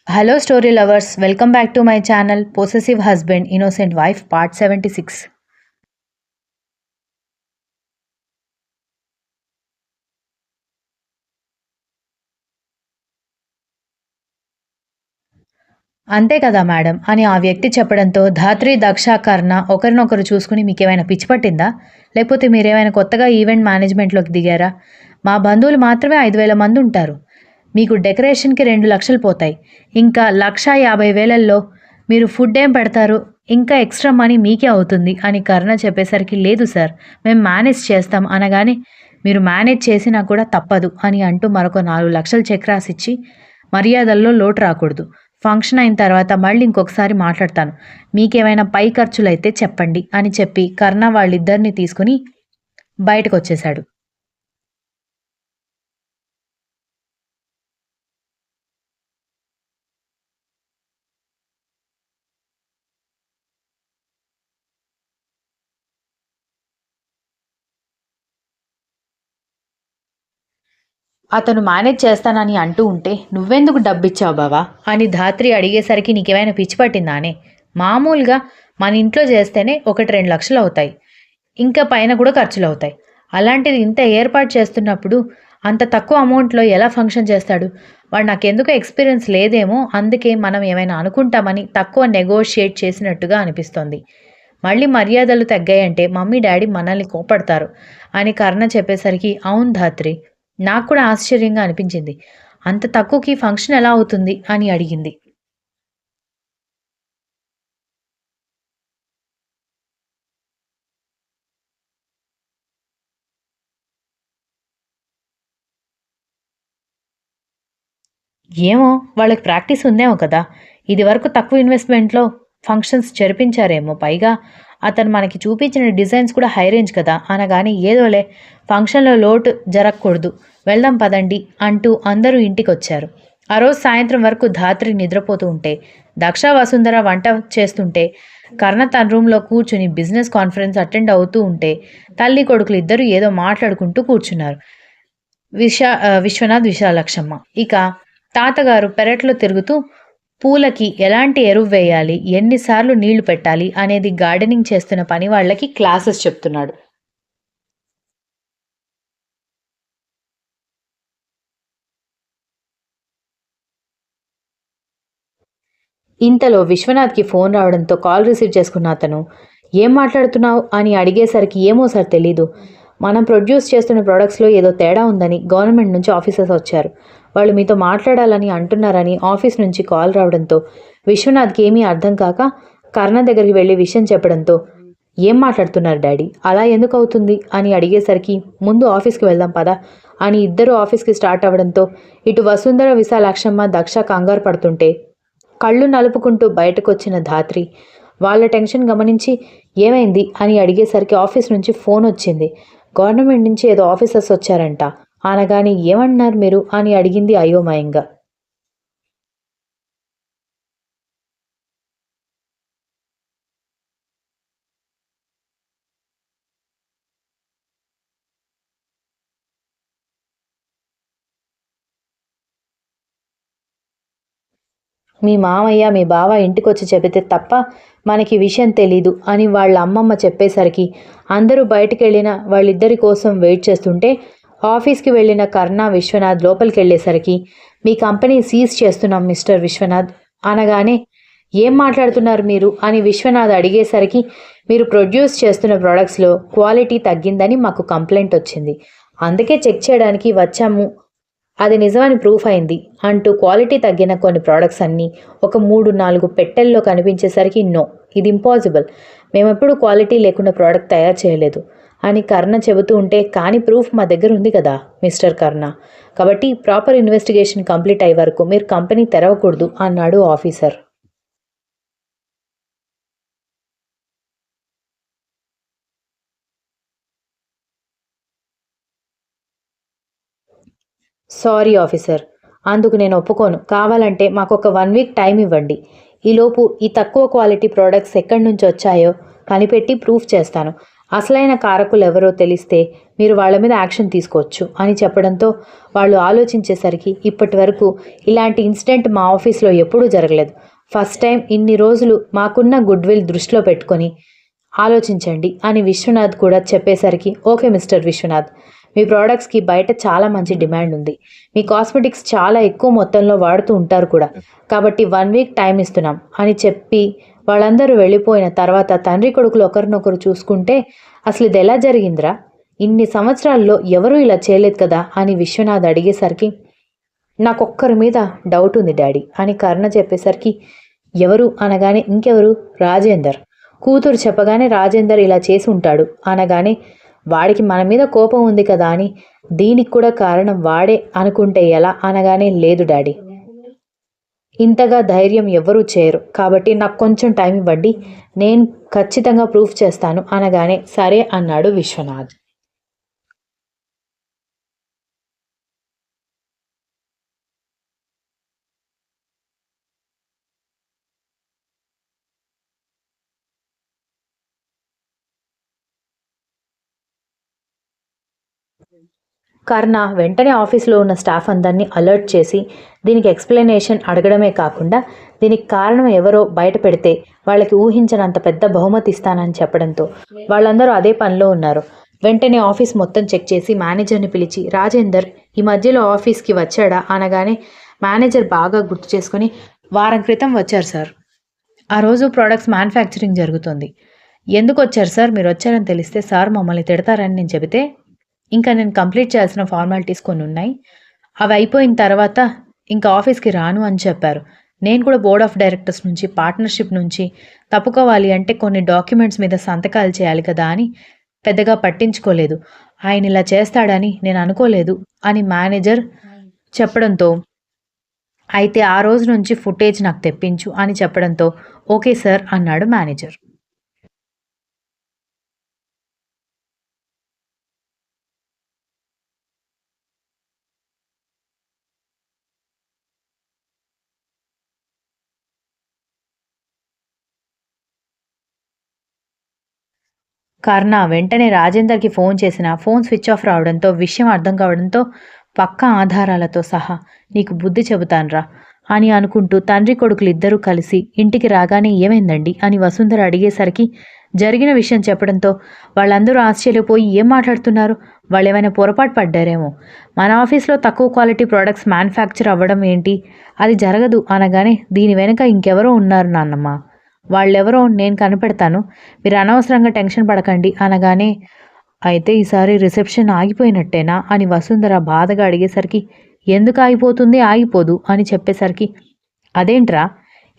Hello, story lovers. Welcome back to my channel Possessive Husband, Innocent Wife, Part 76. అంతే కదా madam అని ఆ వ్యక్తి చెప్పడంతో ధాత్రి, దక్ష, కర్ణ ఒకరినొకరు చూసుకుని మీకేమైనా పిచ్చి పట్టిందా? లేకపోతే మీరేమైనా కొత్తగా ఈవెంట్ మేనేజ్మెంట్లోకి దిగారా? మా బంధువులు మాత్రమే 5,000 మంది ఉంటారు. మీకు డెకరేషన్కి 2,00,000 పోతాయి. ఇంకా 1,50,000లో మీరు ఫుడ్ ఏం పెడతారు? ఇంకా ఎక్స్ట్రా మనీ మీకే అవుతుంది అని కర్ణ చెప్పేసరికి లేదు సార్, మేము మేనేజ్ చేస్తాం అనగానే మీరు మేనేజ్ చేసినా కూడా తప్పదు అని అంటూ మరొక 4,00,000 చెక్ రాసిచ్చి మర్యాదల్లో లోటు రాకూడదు. ఫంక్షన్ అయిన తర్వాత మళ్ళీ ఇంకొకసారి మాట్లాడతాను. మీకేమైనా పై ఖర్చులైతే చెప్పండి అని చెప్పి కర్ణ వాళ్ళిద్దరిని తీసుకుని బయటకొచ్చేశాడు. అతను మేనేజ్ చేస్తానని అంటూ ఉంటే నువ్వెందుకు డబ్బిచ్చావు బావా అని ధాత్రి అడిగేసరికి నీకేమైనా పిచ్చి పట్టిందానే? మామూలుగా మన ఇంట్లో చేస్తేనే 1-2 లక్షలు అవుతాయి. ఇంకా పైన కూడా ఖర్చులు అవుతాయి. అలాంటిది ఇంత ఏర్పాటు చేస్తున్నప్పుడు అంత తక్కువ అమౌంట్లో ఎలా ఫంక్షన్ చేస్తాడు? వాడు నాకెందుకో ఎక్స్పీరియన్స్ లేదేమో, అందుకే మనం ఏమైనా అనుకుంటామని తక్కువ నెగోషియేట్ చేసినట్టుగా అనిపిస్తోంది. మళ్ళీ మర్యాదలు తగ్గాయంటే మమ్మీ డాడీ మనల్ని కోపడతారు అని కర్ణ చెప్పేసరికి అవును ధాత్రి, నాకు కూడా ఆశ్చర్యంగా అనిపించింది. అంత తక్కువకి ఫంక్షన్ ఎలా అవుతుంది అని అడిగింది. ఏమో, వాళ్ళకి ప్రాక్టీస్ ఉందేమో కదా! ఇదివరకు తక్కువ ఇన్వెస్ట్‌మెంట్‌లో ఫంక్షన్స్ జరిపించారేమో. పైగా అతను మనకి చూపించిన డిజైన్స్ కూడా హై రేంజ్ కదా! అనగానే ఏదోలే, ఫంక్షన్‌లో లోటు జరగకూడదు, వెళ్దాం పదండి అంటూ అందరూ ఇంటికొచ్చారు. ఆ రోజు సాయంత్రం వరకు ధాత్రి నిద్రపోతూ ఉంటే, దక్ష, వసుంధర వంట చేస్తుంటే, కర్ణ తన రూమ్‌లో కూర్చుని బిజినెస్ కాన్ఫరెన్స్ అటెండ్ అవుతూ ఉంటే, తల్లి కొడుకులు ఇద్దరూ ఏదో మాట్లాడుకుంటూ కూర్చున్నారు. విశ్వనాథ్, విశాలక్షమ్మ. ఇక తాతగారు పెరట్లో తిరుగుతూ పూలకి ఎలాంటి ఎరువు వేయాలి, ఎన్నిసార్లు నీళ్లు పెట్టాలి అనేది గార్డెనింగ్ చేస్తున్న పనివాళ్ళకి క్లాసెస్ చెప్తున్నాడు. ఇంతలో విశ్వనాథ్కి ఫోన్ రావడంతో కాల్ రిసీవ్ చేసుకున్న అతను ఏం మాట్లాడుతున్నావు అని అడిగేసరికి ఏమో సార్ తెలీదు, మనం ప్రొడ్యూస్ చేస్తున్న ప్రొడక్ట్స్లో ఏదో తేడా ఉందని గవర్నమెంట్ నుంచి ఆఫీసర్స్ వచ్చారు, వాళ్ళు మీతో మాట్లాడాలని అంటున్నారని ఆఫీస్ నుంచి కాల్ రావడంతో విశ్వనాథ్కి ఏమీ అర్థం కాక కర్ణ దగ్గరికి వెళ్ళి విషయం చెప్పడంతో ఏం మాట్లాడుతున్నారు డాడీ, అలా ఎందుకు అవుతుంది అని అడిగేసరికి ముందు ఆఫీస్కి వెళ్దాం పదా అని ఇద్దరు ఆఫీస్కి స్టార్ట్ అవ్వడంతో ఇటు వసుంధర, విశాలాక్షమ్మ, దక్ష కంగారు పడుతుంటే కళ్ళు నలుపుకుంటూ బయటకొచ్చిన ధాత్రి వాళ్ళ టెన్షన్ గమనించి ఏమైంది అని అడిగేసరికి ఆఫీస్ నుంచి ఫోన్ వచ్చింది. గవర్నమెంట్ నుంచి ఏదో ఆఫీసర్స్ వచ్చారంట అనగానే ఏమన్నారు మీరు అని అడిగింది అయోమయంగా. మీ మామయ్య, మీ బావ ఇంటికొచ్చి చెబితే తప్ప మనకి విషయం తెలీదు అని వాళ్ళ అమ్మమ్మ చెప్పేసరికి అందరూ బయటికెళ్ళిన వాళ్ళిద్దరి కోసం వెయిట్ చేస్తుంటే ఆఫీస్కి వెళ్ళిన కర్ణ, విశ్వనాథ్ లోపలికి వెళ్ళేసరికి మీ కంపెనీ సీజ్ చేస్తున్నాం మిస్టర్ విశ్వనాథ్ అనగానే ఏం మాట్లాడుతున్నారు మీరు అని విశ్వనాథ్ అడిగేసరికి మీరు ప్రొడ్యూస్ చేస్తున్న ప్రొడక్ట్స్లో క్వాలిటీ తగ్గిందని మాకు కంప్లైంట్ వచ్చింది, అందుకే చెక్ చేయడానికి వచ్చాము, అది నిజమని ప్రూఫ్ అయింది అంటూ క్వాలిటీ తగ్గిన కొన్ని ప్రోడక్ట్స్ అన్నీ ఒక 3-4 పెట్టెల్లో కనిపించేసరికి నో, ఇది ఇంపాసిబుల్, మేమెప్పుడు క్వాలిటీ లేకుండా ప్రోడక్ట్ తయారు చేయలేదు అని కర్ణ చెబుతూ ఉంటే కానీ ప్రూఫ్ మా దగ్గర ఉంది కదా మిస్టర్ కర్ణ, కాబట్టి ప్రాపర్ ఇన్వెస్టిగేషన్ కంప్లీట్ అయ్యే వరకు మీరు కంపెనీ తెరవకూడదు అన్నాడు ఆఫీసర్. సారీ ఆఫీసర్, అందుకు నేను ఒప్పుకోను, కావాలంటే మాకు ఒక 1 వీక్ టైం ఇవ్వండి, ఈలోపు ఈ తక్కువ క్వాలిటీ ప్రోడక్ట్స్ ఎక్కడి నుంచి వచ్చాయో కనిపెట్టి ప్రూఫ్ చేస్తాను అసలైన కారకులు ఎవరో తెలిస్తే మీరు వాళ్ళ మీద యాక్షన్ తీసుకోవచ్చు అని చెప్పడంతో వాళ్ళు ఆలోచించేసరికి ఇప్పటి వరకు ఇలాంటి ఇన్సిడెంట్ మా ఆఫీస్లో ఎప్పుడూ జరగలేదు. ఫస్ట్ టైం ఇన్ని రోజులు మాకున్న గుడ్ విల్ దృష్టిలో పెట్టుకొని ఆలోచించండి అని విశ్వనాథ్ కూడా చెప్పేసరికి ఓకే మిస్టర్ విశ్వనాథ్, మీ ప్రోడక్ట్స్కి బయట చాలా మంచి డిమాండ్ ఉంది. మీ కాస్మెటిక్స్ చాలా ఎక్కువ మొత్తంలో వాడుతూ ఉంటారు కూడా, కాబట్టి 1 వీక్ టైం ఇస్తున్నాం అని చెప్పి వాళ్ళందరూ వెళ్ళిపోయిన తర్వాత తండ్రి కొడుకులు ఒకరినొకరు చూసుకుంటే అసలు ఇది ఎలా జరిగిందిరా, ఇన్ని సంవత్సరాల్లో ఎవరూ ఇలా చేయలేదు కదా అని విశ్వనాథ్ అడిగేసరికి నాకొక్కరి మీద డౌట్ ఉంది డాడీ అని కర్ణ చెప్పేసరికి ఎవరు అనగానే ఇంకెవరు, రాజేందర్. కూతురు చెప్పగానే రాజేందర్ ఇలా చేసి ఉంటాడు అనగానే వాడికి మన మీద కోపం ఉంది కదా అని దీనికి కూడా కారణం వాడే అనుకుంటే ఎలా అనగానే లేదు డాడీ, ఇంతగా ధైర్యం ఎవరూ చేయరు, కాబట్టి నాకు కొంచెం టైం ఇవ్వండి, నేను ఖచ్చితంగా ప్రూఫ్ చేస్తాను అనగానే సరే అన్నాడు విశ్వనాథ్. కర్ణ వెంటనే ఆఫీస్లో ఉన్న స్టాఫ్ అందరినీ అలర్ట్ చేసి దీనికి ఎక్స్ప్లెనేషన్ అడగడమే కాకుండా దీనికి కారణం ఎవరో బయట పెడితే వాళ్ళకి ఊహించనంత పెద్ద బహుమతి ఇస్తానని చెప్పడంతో వాళ్ళందరూ అదే పనిలో ఉన్నారు. వెంటనే ఆఫీస్ మొత్తం చెక్ చేసి మేనేజర్ని పిలిచి రాజేందర్ ఈ మధ్యలో ఆఫీస్కి వచ్చాడా అనగానే మేనేజర్ బాగా గుర్తు చేసుకుని వారం క్రితం వచ్చారు సార్, ఆ రోజు ప్రోడక్ట్స్ మ్యానుఫ్యాక్చరింగ్ జరుగుతుంది. ఎందుకు వచ్చారు సార్, మీరు వచ్చారని తెలిస్తే సార్ మమ్మల్ని తిడతారని నేను చెబితే ఇంకా నేను కంప్లీట్ చేయాల్సిన ఫార్మాలిటీస్ కొన్ని ఉన్నాయి, అవి అయిపోయిన తర్వాత ఇంకా ఆఫీస్కి రాను అని చెప్పారు. నేను కూడా బోర్డ్ ఆఫ్ డైరెక్టర్స్ నుంచి పార్ట్నర్షిప్ నుంచి తప్పుకోవాలి అంటే కొన్ని డాక్యుమెంట్స్ మీద సంతకాలు చేయాలి కదా అని పెద్దగా పట్టించుకోలేదు. ఆయన ఇలా చేస్తాడని నేను అనుకోలేదు అని మేనేజర్ చెప్పడంతో అయితే ఆ రోజు నుంచి ఫుటేజ్ నాకు తెప్పించు అని చెప్పడంతో ఓకే సార్ అన్నాడు మేనేజర్. కర్ణ వెంటనే రాజేందర్కి ఫోన్ చేసిన ఫోన్ స్విచ్ ఆఫ్ రావడంతో విషయం అర్థం కావడంతో పక్కా ఆధారాలతో సహా నీకు బుద్ధి చెబుతాన్రా అని అనుకుంటూ తండ్రి కొడుకులు ఇద్దరూ కలిసి ఇంటికి రాగానే ఏమైందండి అని వసుంధర అడిగేసరికి జరిగిన విషయం చెప్పడంతో వాళ్ళందరూ ఆశ్చర్యపోయి ఏం మాట్లాడుతున్నారు, వాళ్ళు ఏమైనా పొరపాటు పడ్డారేమో, మన ఆఫీస్లో తక్కువ క్వాలిటీ ప్రోడక్ట్స్ మ్యానుఫ్యాక్చర్ అవ్వడం ఏంటి, అది జరగదు అనగానే దీని వెనుక ఇంకెవరో ఉన్నారు నాన్నమ్మ, వాళ్ళెవరో నేను కనిపెడతాను, మీరు అనవసరంగా టెన్షన్ పడకండి అనగానే అయితే ఈసారి రిసెప్షన్ ఆగిపోయినట్టేనా అని వసుంధర బాధగా అడిగేసరికి ఎందుకు ఆగిపోతుంది, ఆగిపోదు అని చెప్పేసరికి అదేంట్రా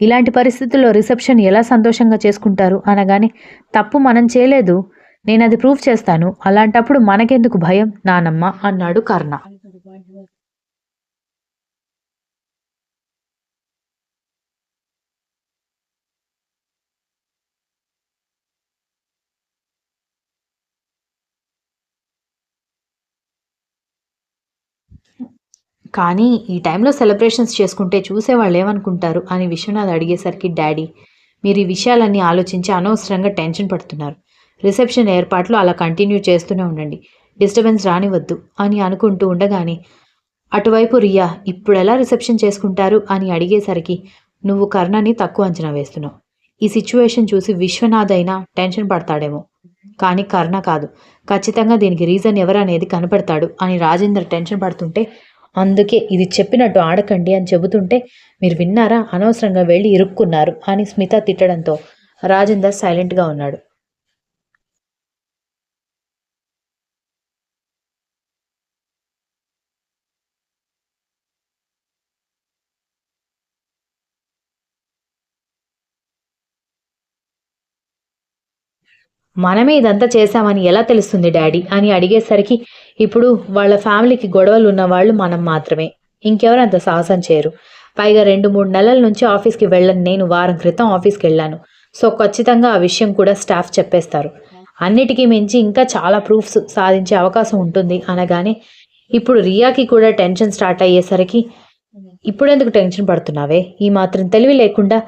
ఇలాంటి పరిస్థితుల్లో రిసెప్షన్ ఎలా సంతోషంగా చేసుకుంటారు అనగానే తప్పు మనం చేయలేదు, నేను అది ప్రూఫ్ చేస్తాను, అలాంటప్పుడు మనకెందుకు భయం నానమ్మ అన్నాడు కర్ణ. కానీ ఈ టైంలో సెలబ్రేషన్స్ చేసుకుంటే చూసేవాళ్ళు ఏమనుకుంటారు అని విశ్వనాథ్ అడిగేసరికి డాడీ మీరు ఈ విషయాలన్నీ ఆలోచించి అనవసరంగా టెన్షన్ పడుతున్నారు, రిసెప్షన్ ఏర్పాట్లు అలా కంటిన్యూ చేస్తూనే ఉండండి, డిస్టర్బెన్స్ రానివద్దు అని అనుకుంటూ ఉండగానే అటువైపు రియా ఇప్పుడు ఎలా రిసెప్షన్ చేసుకుంటారు అని అడిగేసరికి నువ్వు కర్ణని తక్కువ అంచనా వేస్తున్నావు, ఈ సిచ్యువేషన్ చూసి విశ్వనాథ్ అయినా టెన్షన్ పడతాడేమో కానీ కర్ణ కాదు, ఖచ్చితంగా దీనికి రీజన్ ఎవరనేది కనపడతాడు అని రాజేందర్ టెన్షన్ పడుతుంటే అందుకే ఇది చెప్పినట్టు ఆడకండి అని చెబుతుంటే మీరు విన్నారా, అనవసరంగా వెళ్ళి ఇరుక్కున్నారు అని స్మిత తిట్టడంతో రాజేందర్ సైలెంట్గా ఉన్నాడు. మనమే ఇదంతా చేశామని ఎలా తెలుస్తుంది డాడీ అని అడిగేసరికి ఇప్పుడు వాళ్ళ ఫ్యామిలీకి గొడవలు ఉన్న వాళ్ళు మనం మాత్రమే, ఇంకెవరు అంత సాహసం చేయరు, పైగా 2-3 నెలల నుంచి ఆఫీస్కి వెళ్ళను, నేను వారం క్రితం ఆఫీస్కి వెళ్ళాను, సో ఖచ్చితంగా ఆ విషయం కూడా స్టాఫ్ చెప్పేస్తారు, అన్నిటికీ మించి ఇంకా చాలా ప్రూఫ్స్ సాధించే అవకాశం ఉంటుంది అనగానే ఇప్పుడు రియాకి కూడా టెన్షన్ స్టార్ట్ అయ్యేసరికి ఇప్పుడెందుకు టెన్షన్ పడుతున్నావే, ఈ మాత్రం తెలివి లేకుండా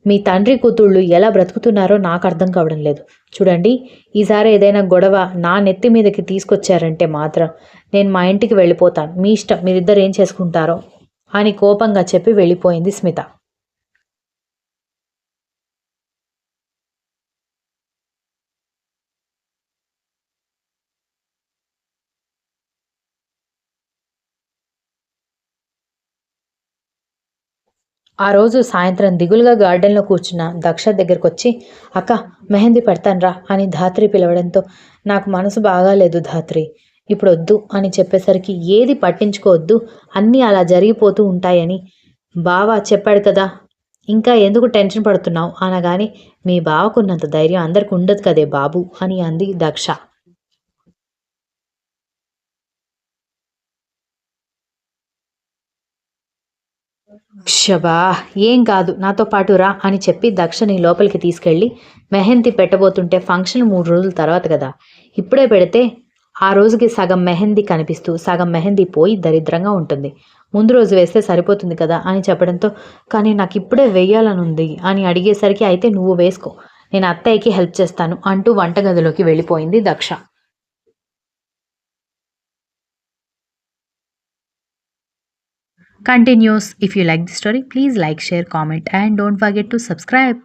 మీ తండ్రి కూతుళ్ళు ఎలా బ్రతుకుతున్నారో నాకు అర్థం కావడం లేదు. చూడండి, ఈసారి ఏదైనా గొడవ నా నెత్తి మీదకి తీసుకొచ్చారంటే మాత్రం నేను మా ఇంటికి వెళ్ళిపోతాను. మీ ఇష్టం, మీరిద్దరు ఏం చేసుకుంటారో అని కోపంగా చెప్పి వెళ్ళిపోయింది స్మిత. ఆ రోజు సాయంత్రం దిగులుగా గార్డెన్లో కూర్చున్న దక్ష దగ్గరకొచ్చి, అక్క, మెహందీ పెడతాన్రా అని ధాత్రి పిలవడంతో, నాకు మనసు బాగాలేదు ధాత్రి, ఇప్పుడు వద్దు అని చెప్పేసరికి, ఏది పట్టించుకోవద్దు, అన్నీ అలా జరిగిపోతూ ఉంటాయని బావ చెప్పాడు కదా, ఇంకా ఎందుకు టెన్షన్ పడుతున్నావు అనగానే, మీ బావకున్నంత ధైర్యం అందరికి ఉండదు కదే బాబు అని అంది దక్ష. షబా, ఏం కాదు, నాతో పాటు రా అని చెప్పి దక్షని లోపలికి తీసుకెళ్ళి మెహందీ పెట్టబోతుంటే ఫంక్షన్ 3 రోజుల తర్వాత కదా, ఇప్పుడే పెడితే ఆ రోజుకి సగం మెహందీ కనిపిస్తూ సగం మెహందీ పోయి దరిద్రంగా ఉంటుంది. ముందు రోజు వేస్తే సరిపోతుంది కదా అని చెప్పడంతో, కానీ నాకు ఇప్పుడే వేయాలనుంది అని అడిగేసరికి, అయితే నువ్వు వేసుకో, నేను అత్తయ్యకి హెల్ప్ చేస్తాను అంటూ వంటగదిలోకి వెళ్ళిపోయింది Daksha. Continues. If you like the story, please like, share, comment, and don't forget to subscribe.